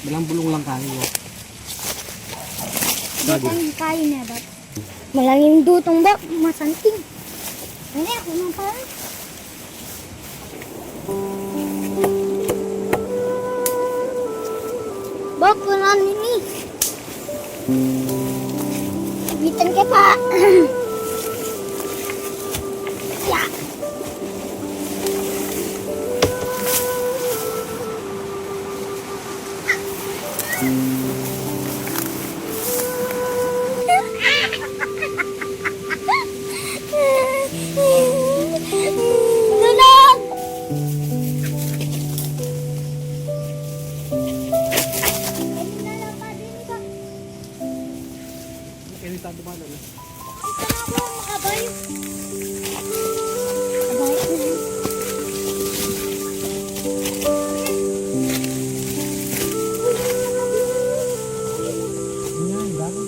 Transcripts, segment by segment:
Dalang bulong lang kayo. Datang kayo na ba? Malangin dutong ba? Masanting. Ano ako nang parang? Bak, wala nini. Bitan ka pa. Ya. Tulog! Ini tado ba na? Ito na ako makabay. Abay. Yan, dami.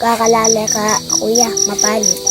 Kakalala ka, kuya, mapalit.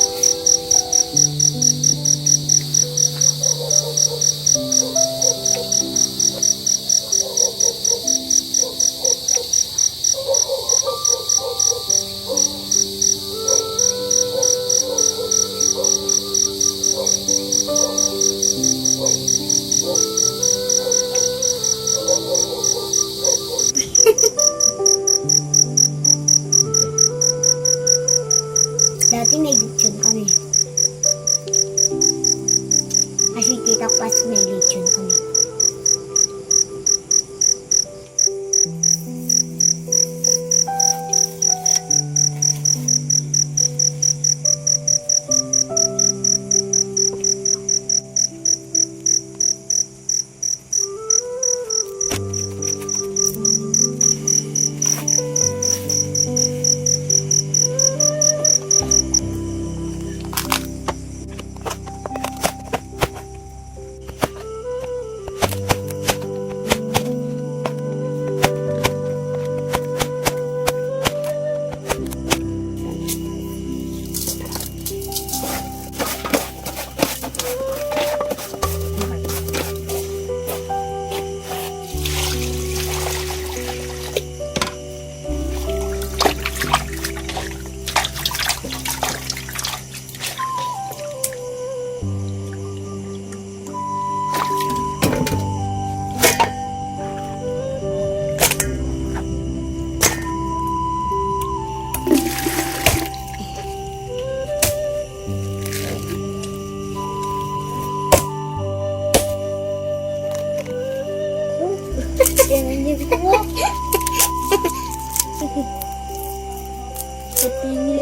Hindi ko.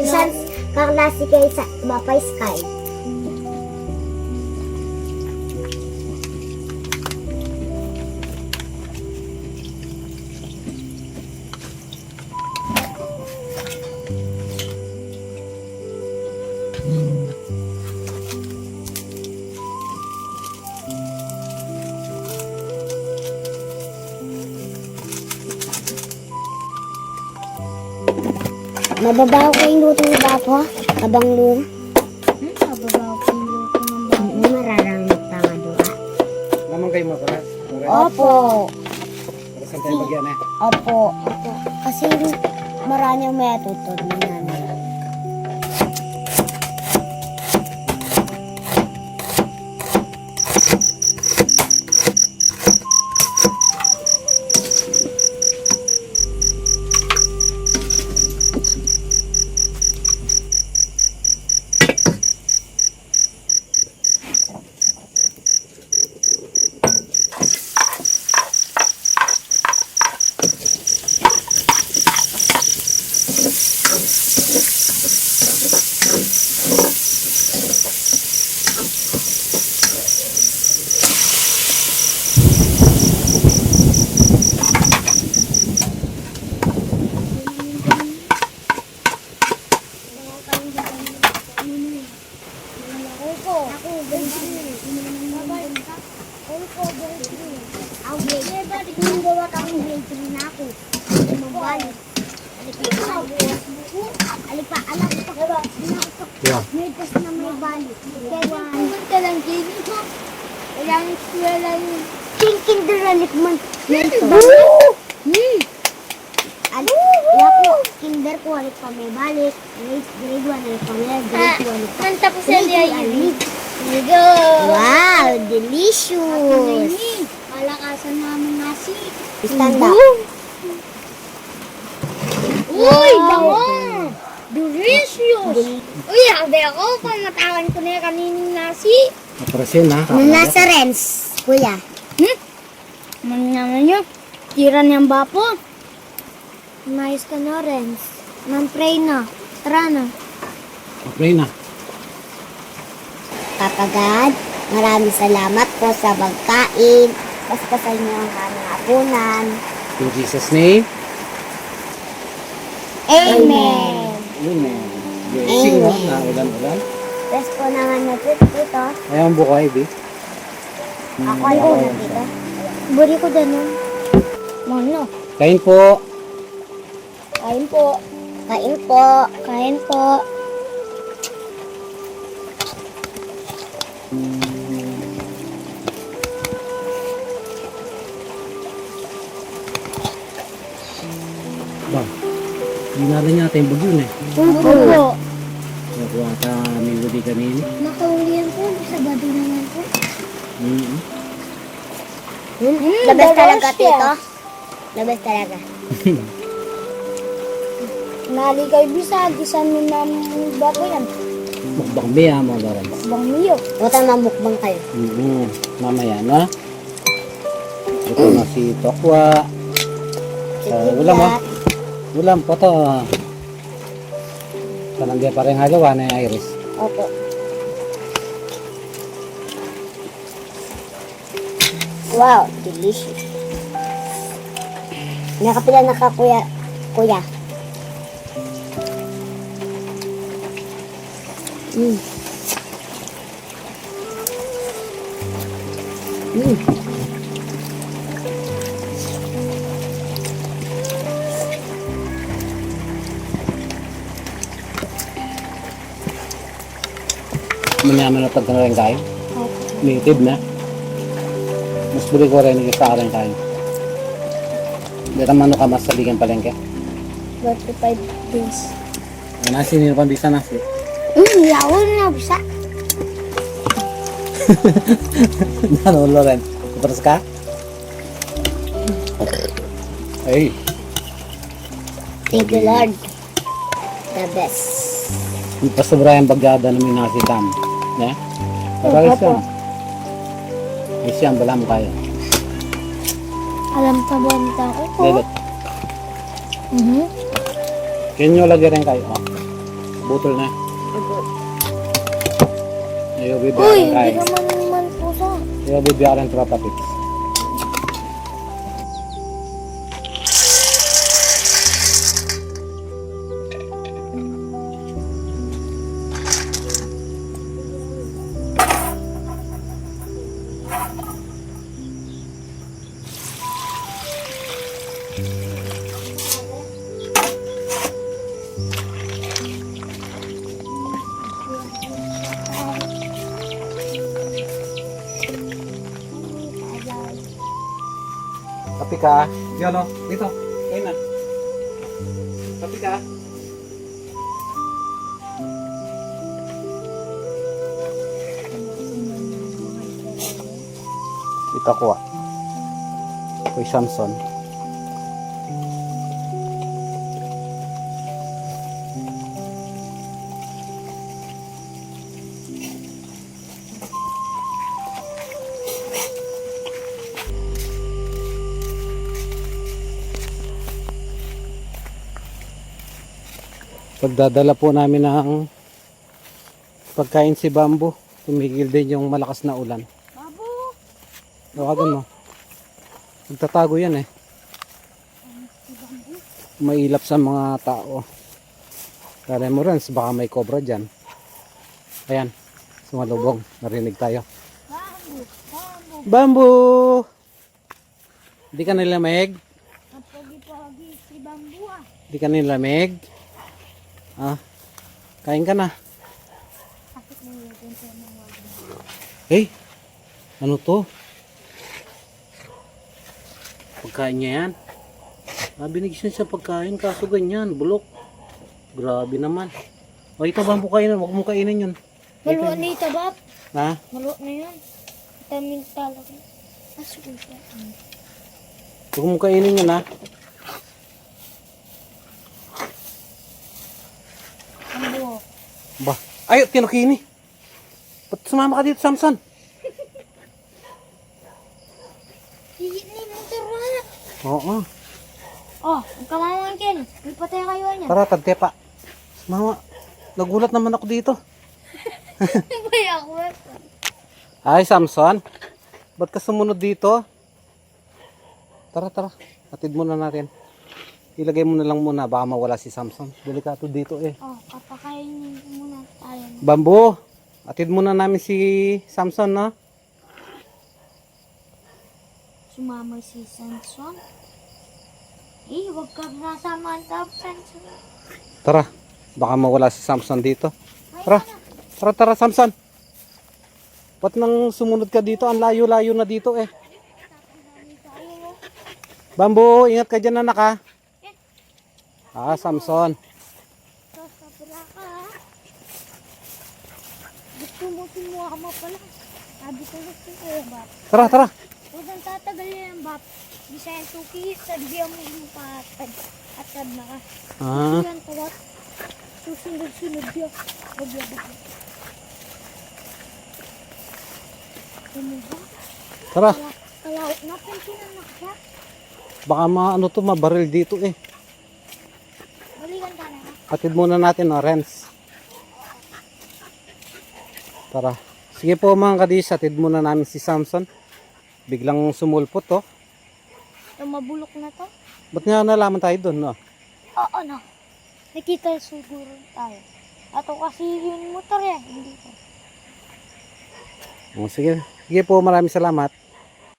Isang kaklase kayo sa Mapay Sky. Mababaw ko yung luto ng bapo, habang luto. Mababaw ko yung luto ng bapo. Mararamit pa nga doon. Naman kayo mapalas. Opo. Saan tayo bagyan eh? Opo. Opo. Kasi marami ang may atutod na namin. Yeah. May test na may balik. Kaya pumunta lang dito ko. Walang eskwela yun. Kinderalik man. Ako, kinder ko halik pa may balik. Grade 1 halik pa may grade 2 halik pa. Manta po sa liay. Wow, delicious. Malakasan namin nasi. Stand up. Uy, bango! Delicious! Uy, sabi ako, pamatawan ko na yung kanining nasi. Maprasin ha. Nasa Renz, kuya. Man naman yun. Tira niyang bapo. Mayos ka na, Renz. Man-pray na. Tara na. Okay na. Papa God, maraming salamat po sa pagkain. Basta sa inyo ang aming hapunan. In Jesus' name. Amen. Amen. Blessing no? Na ulan-ulan. Best po naman na dito. Ayaw buko ay di. Ako ay una dito. Buri ko ganun. Mono. Kain po. Kain po. Kain po. Kain po. Ba. Hindi natin yata yung bagyo na eh. Opo. Nakuha ka melody kanina. Nakaulian po. Sabado naman po. Mm-hmm. The best talaga, tito. The best talaga. Nali kayo bisa, gisan mo na bapo yan. Mukbang biya mga Lawrence. Bang miyo. Buta mamukbang kayo. Mamaya na. Ito na si Tokwa. Ulam ha. Ulam po to. Sanang pa rin hagawa na yung Iris. Opo. Wow, delicious. Nakapila na ka, kuya. Kuya. Mm. Mm. Manyaman na tagka na rin kayo. Native na. Mas buli ko rin yung sa rin kayo. Hindi naman ka mas sabigan palengke. 45 days. Nasi nila pang bisa nasi. Yawan na bisa. Nanulo rin. Terus ka? Ay. Thank you, Lord. The best. Hindi pa sobra yung bagyada namin nasi tam. Ne? Pero ayos yan. Ayos yan, bala mo kayo. Alam sa banta ko po. Lelot. Kaya nyo lagyan rin kayo. Oh. Butol na. Ayaw Uy, bibiyaran kayo. hindi naman po sa. Ayaw bibiyaran tropa pics. Kapi ka. Yan o. Dito. Kain na. Kapi ka. Ito ko ah. Kay Samson. Pagdadala po namin ng pagkain si Bamboo, tumigil din yung malakas na ulan. Babo! Tawagan mo. Magtatago yan eh. Mailap sa mga tao. Kaya mo rin, baka may cobra dyan. Ayan, sumalubog. Narinig tayo. Babo! Babo! Bamboo! Di ka nilamig? Ang pogi-pogi si Bambu ah. Di ka nilamig? Ah, kain ka na. Kapit mo yung ganito ng wag. Hey, ano to? Pagkain niya yan. Binigyan siya pagkain kaso ganyan, bulok. Grabe naman. O ito Bamboo, kainin, huwag mo kainin yun. Maluwa na ito, Bab. Ha? Maluwa na yun. Vitamin talaga. Asukin siya. Huwag mo kainin yun ha. Bambu. Ba, ay, tinukini. Ba't sumama ka dito, Samson? Hihit na yung motor ha. Oo. Oh, ang kamamangkin. May patay kayo niya. Tara, tante pa. Mama, nagulat naman ako dito. Bay ako. Ay, Samson. Ba't ka sumunod dito? Tara, tara. Atid muna natin. Ilagay mo na lang muna. Baka mawala si Samson. Delikato dito eh. Oh, papakainin ko muna tayo. Bamboo, atid muna namin si Samson, no? Sumama si Samson. Eh, huwag ka nasama ang top Samson. Tara, baka mawala si Samson dito. Tara, tara, tara, Samson. Ba't nang sumunod ka dito? Ang layo-layo na dito eh. Bamboo, ingat ka dyan, anak ha. Samson. Sasabra ka ha. Gusto mo sumuha pala. Sabi ko gusto ko yung bap. Tara, tara. Huwag ang tatagal yung bap. Bisayan tuki, sabihan mo yung patad. Atad na ka. Ah, Yan ko bap. Susunod-sunod yun. Bagya-bagya. Ano ba? tara. Kalaot natin sinanak siya. Baka maano to, mabaril dito eh. Balikan ka na ha. Atid muna natin, no, Renz. Tara. Sige po mga kadis, atid muna namin si Samson. Biglang sumulpot to. Ito mabulok na to. Ba't nga nalaman tayo doon, no? Oo na. Nakita siguro tayo. Ato kasi yung motor eh. Hindi ko. Sige. Sige po, maraming salamat.